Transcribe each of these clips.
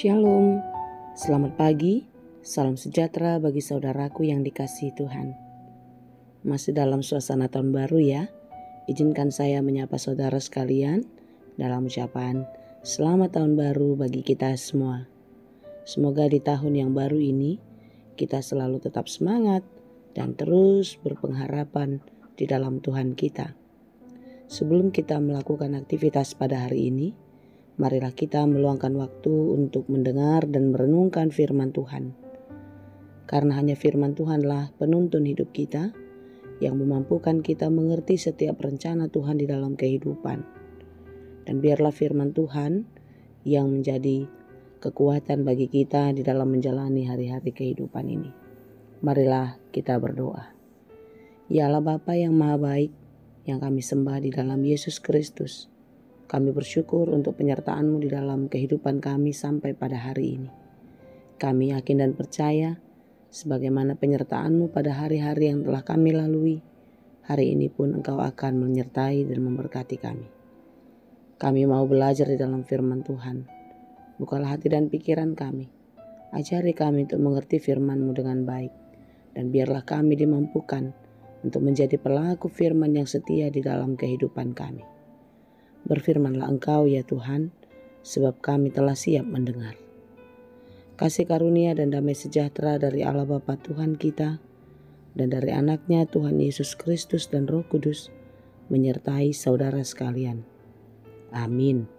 Shalom, selamat pagi, salam sejahtera bagi saudaraku yang dikasihi Tuhan. Masih dalam suasana tahun baru ya, izinkan saya menyapa saudara sekalian dalam ucapan selamat tahun baru bagi kita semua. Semoga di tahun yang baru ini kita selalu tetap semangat dan terus berpengharapan di dalam Tuhan kita. Sebelum kita melakukan aktivitas pada hari ini, marilah kita meluangkan waktu untuk mendengar dan merenungkan firman Tuhan. Karena hanya firman Tuhanlah penuntun hidup kita yang memampukan kita mengerti setiap rencana Tuhan di dalam kehidupan. Dan biarlah firman Tuhan yang menjadi kekuatan bagi kita di dalam menjalani hari-hari kehidupan ini. Marilah kita berdoa. Ya Allah Bapa yang Maha Baik, yang kami sembah di dalam Yesus Kristus, kami bersyukur untuk penyertaan-Mu di dalam kehidupan kami sampai pada hari ini. Kami yakin dan percaya, sebagaimana penyertaan-Mu pada hari-hari yang telah kami lalui, hari ini pun Engkau akan menyertai dan memberkati kami. Kami mau belajar di dalam firman Tuhan. Bukalah hati dan pikiran kami. Ajari kami untuk mengerti firman-Mu dengan baik. Dan biarlah kami dimampukan untuk menjadi pelaku firman yang setia di dalam kehidupan kami. Berfirmanlah Engkau ya Tuhan, sebab kami telah siap mendengar. Kasih karunia dan damai sejahtera dari Allah Bapa Tuhan kita, dan dari anaknya Tuhan Yesus Kristus dan Roh Kudus, menyertai saudara sekalian. Amin.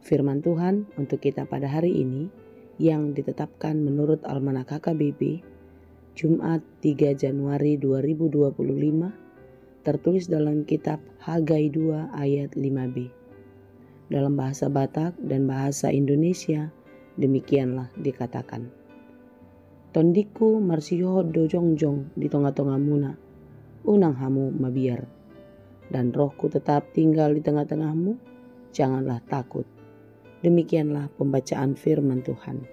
Firman Tuhan untuk kita pada hari ini, yang ditetapkan menurut Almanak KKBP, Jumat 3 Januari 2025, tertulis dalam kitab Hagai 2 ayat 5b. Dalam bahasa Batak dan bahasa Indonesia, demikianlah dikatakan. Tondiku marsiho dojongjong di tengah-tengah muna, unang hamu mabiar. Dan rohku tetap tinggal di tengah-tengahmu, janganlah takut. Demikianlah pembacaan firman Tuhan.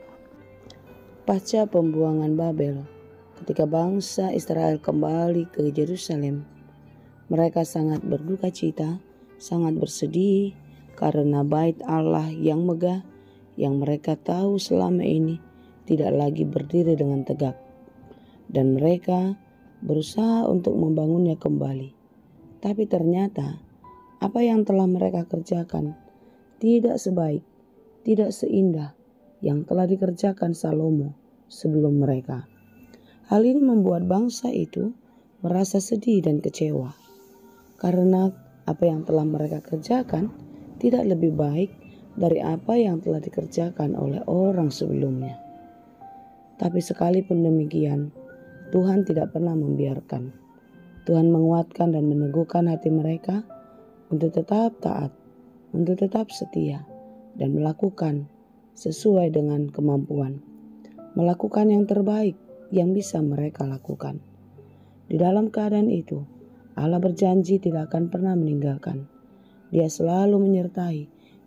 Pasca pembuangan Babel, ketika bangsa Israel kembali ke Yerusalem, mereka sangat berduka cita, sangat bersedih karena bait Allah yang megah yang mereka tahu selama ini tidak lagi berdiri dengan tegak. Dan mereka berusaha untuk membangunnya kembali. Tapi ternyata apa yang telah mereka kerjakan tidak sebaik, tidak seindah yang telah dikerjakan Salomo sebelum mereka. Hal ini membuat bangsa itu merasa sedih dan kecewa. Karena apa yang telah mereka kerjakan tidak lebih baik dari apa yang telah dikerjakan oleh orang sebelumnya. Tapi sekalipun demikian, Tuhan tidak pernah membiarkan. Tuhan menguatkan dan meneguhkan hati mereka untuk tetap taat, untuk tetap setia, dan melakukan sesuai dengan kemampuan. Melakukan yang terbaik yang bisa mereka lakukan. Di dalam keadaan itu, Allah berjanji tidak akan pernah meninggalkan. Dia selalu menyertai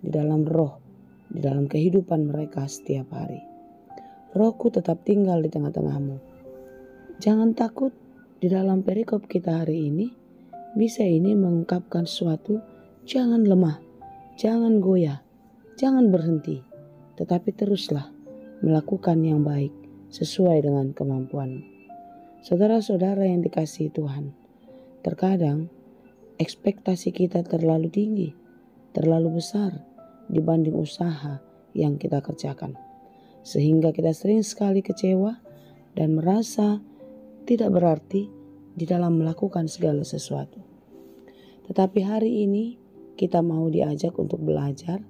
di dalam roh, di dalam kehidupan mereka setiap hari. Rohku tetap tinggal di tengah-tengahmu. Jangan takut. Di dalam perikop kita hari ini, bisa ini mengungkapkan sesuatu, jangan lemah, jangan goyah, jangan berhenti, tetapi teruslah melakukan yang baik sesuai dengan kemampuan. Saudara-saudara yang dikasihi Tuhan, terkadang ekspektasi kita terlalu tinggi, terlalu besar dibanding usaha yang kita kerjakan. Sehingga kita sering sekali kecewa dan merasa tidak berarti di dalam melakukan segala sesuatu. Tetapi hari ini kita mau diajak untuk belajar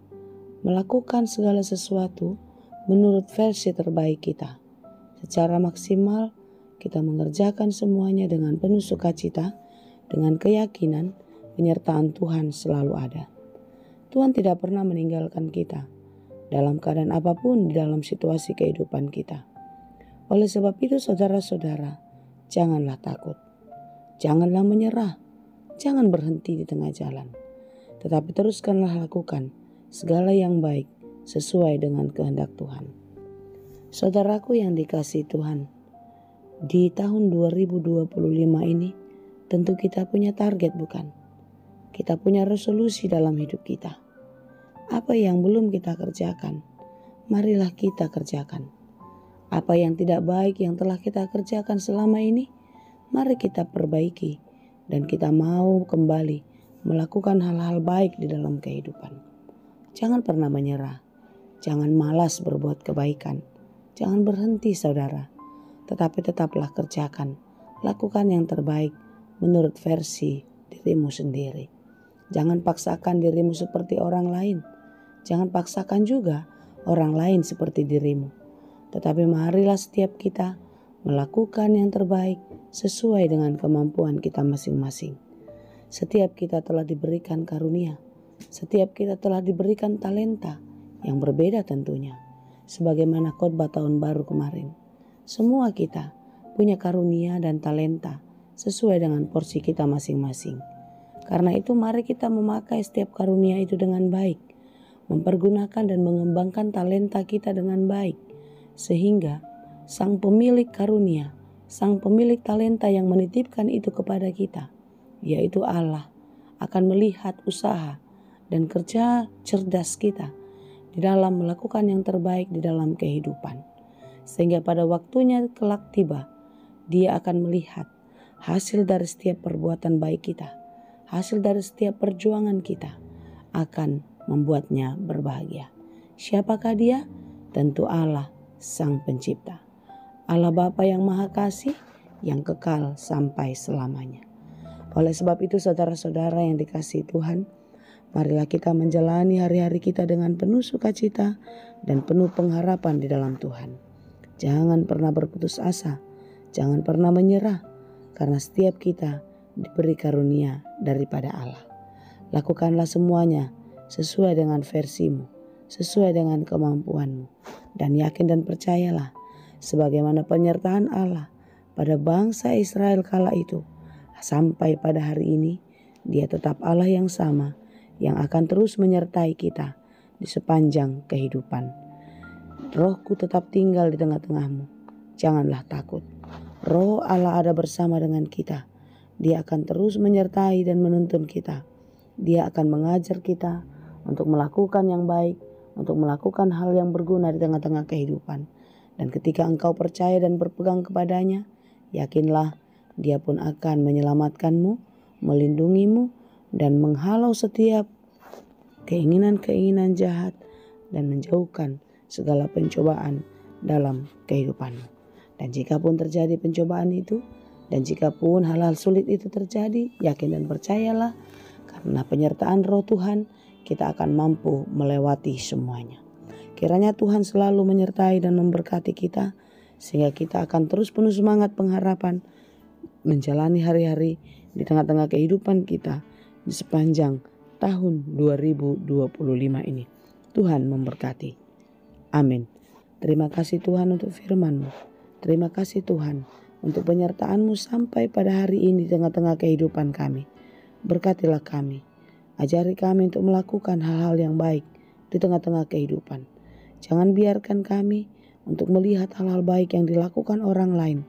melakukan segala sesuatu menurut versi terbaik kita. Secara maksimal kita mengerjakan semuanya dengan penuh sukacita, dengan keyakinan penyertaan Tuhan selalu ada. Tuhan tidak pernah meninggalkan kita dalam keadaan apapun di dalam situasi kehidupan kita. Oleh sebab itu saudara-saudara, janganlah takut. Janganlah menyerah. Jangan berhenti di tengah jalan. Tetapi teruskanlah lakukan segala yang baik sesuai dengan kehendak Tuhan. Saudaraku yang dikasihi Tuhan, di tahun 2025 ini tentu kita punya target bukan? Kita punya resolusi dalam hidup kita. Apa yang belum kita kerjakan? marilah kita kerjakan. Apa yang tidak baik yang telah kita kerjakan selama ini, mari kita perbaiki dan kita mau kembali melakukan hal-hal baik di dalam kehidupan. Jangan pernah menyerah, jangan malas berbuat kebaikan, jangan berhenti saudara, tetapi tetaplah kerjakan, lakukan yang terbaik menurut versi dirimu sendiri. Jangan paksakan dirimu seperti orang lain, jangan paksakan juga orang lain seperti dirimu. Tetapi marilah setiap kita melakukan yang terbaik sesuai dengan kemampuan kita masing-masing. Setiap kita telah diberikan karunia, setiap kita telah diberikan talenta yang berbeda tentunya. Sebagaimana khotbah tahun baru kemarin, semua kita punya karunia dan talenta sesuai dengan porsi kita masing-masing. Karena itu mari kita memakai setiap karunia itu dengan baik, mempergunakan dan mengembangkan talenta kita dengan baik, sehingga sang pemilik karunia, sang pemilik talenta yang menitipkan itu kepada kita, yaitu Allah, akan melihat usaha dan kerja cerdas kita di dalam melakukan yang terbaik di dalam kehidupan. Sehingga pada waktunya kelak tiba, Dia akan melihat hasil dari setiap perbuatan baik kita, hasil dari setiap perjuangan kita akan membuatnya berbahagia. Siapakah Dia? Tentu Allah, Sang Pencipta, Allah Bapa yang Maha Kasih, yang kekal sampai selamanya. Oleh sebab itu saudara-saudara yang dikasihi Tuhan, marilah kita menjalani hari-hari kita dengan penuh sukacita dan penuh pengharapan di dalam Tuhan. Jangan pernah berputus asa, jangan pernah menyerah, karena setiap kita diberi karunia daripada Allah. Lakukanlah semuanya sesuai dengan versimu, sesuai dengan kemampuanmu, dan yakin dan percayalah sebagaimana penyertaan Allah pada bangsa Israel kala itu, sampai pada hari ini Dia tetap Allah yang sama, yang akan terus menyertai kita di sepanjang kehidupan. Rohku tetap tinggal di tengah-tengahmu, janganlah takut. Roh Allah ada bersama dengan kita. Dia akan terus menyertai dan menuntun kita. Dia akan mengajar kita untuk melakukan yang baik, untuk melakukan hal yang berguna di tengah-tengah kehidupan. Dan ketika engkau percaya dan berpegang kepadanya, yakinlah Dia pun akan menyelamatkanmu, melindungimu, dan menghalau setiap keinginan-keinginan jahat dan menjauhkan segala pencobaan dalam kehidupanmu. Dan jika pun terjadi pencobaan itu, dan jika pun hal-hal sulit itu terjadi, yakin dan percayalah, karena penyertaan Roh Tuhan, kita akan mampu melewati semuanya. Kiranya Tuhan selalu menyertai dan memberkati kita, sehingga kita akan terus penuh semangat pengharapan menjalani hari-hari di tengah-tengah kehidupan kita di sepanjang tahun 2025 ini. Tuhan memberkati. Amin. Terima kasih Tuhan untuk firman-Mu. Terima kasih Tuhan untuk penyertaan-Mu sampai pada hari ini di tengah-tengah kehidupan kami. Berkatilah kami. Ajari kami untuk melakukan hal-hal yang baik di tengah-tengah kehidupan. Jangan biarkan kami untuk melihat hal-hal baik yang dilakukan orang lain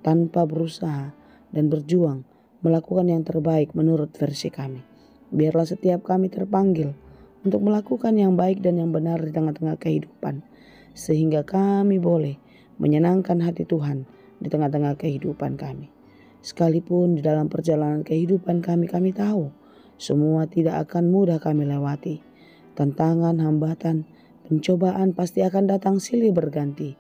tanpa berusaha dan berjuang melakukan yang terbaik menurut versi kami. Biarlah setiap kami terpanggil untuk melakukan yang baik dan yang benar di tengah-tengah kehidupan, sehingga kami boleh menyenangkan hati Tuhan di tengah-tengah kehidupan kami. Sekalipun di dalam perjalanan kehidupan kami tahu semua tidak akan mudah kami lewati. Tantangan, hambatan, pencobaan pasti akan datang silih berganti.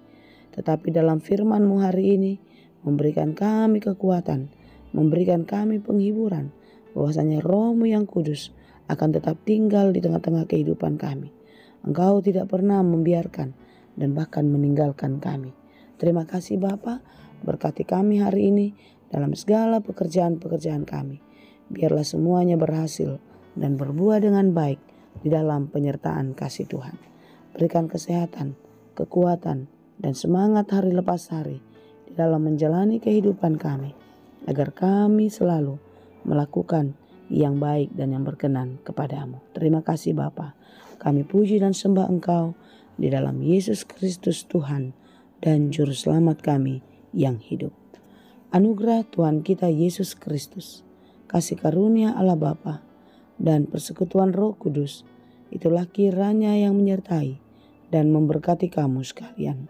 Tetapi dalam firman-Mu hari ini memberikan kami kekuatan, memberikan kami penghiburan, bahwasanya Roh-Mu yang kudus akan tetap tinggal di tengah-tengah kehidupan kami. Engkau tidak pernah membiarkan dan bahkan meninggalkan kami. Terima kasih Bapa, berkati kami hari ini dalam segala pekerjaan-pekerjaan kami. Biarlah semuanya berhasil dan berbuah dengan baik di dalam penyertaan kasih Tuhan. Berikan kesehatan, kekuatan, dan semangat hari lepas hari di dalam menjalani kehidupan kami, agar kami selalu melakukan yang baik dan yang berkenan kepadamu. Terima kasih Bapa. Kami puji dan sembah Engkau di dalam Yesus Kristus Tuhan dan Juru Selamat kami yang hidup. Anugerah Tuhan kita Yesus Kristus, kasih karunia Allah Bapa, dan persekutuan Roh Kudus, itulah kiranya yang menyertai dan memberkati kamu sekalian.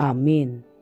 Amin.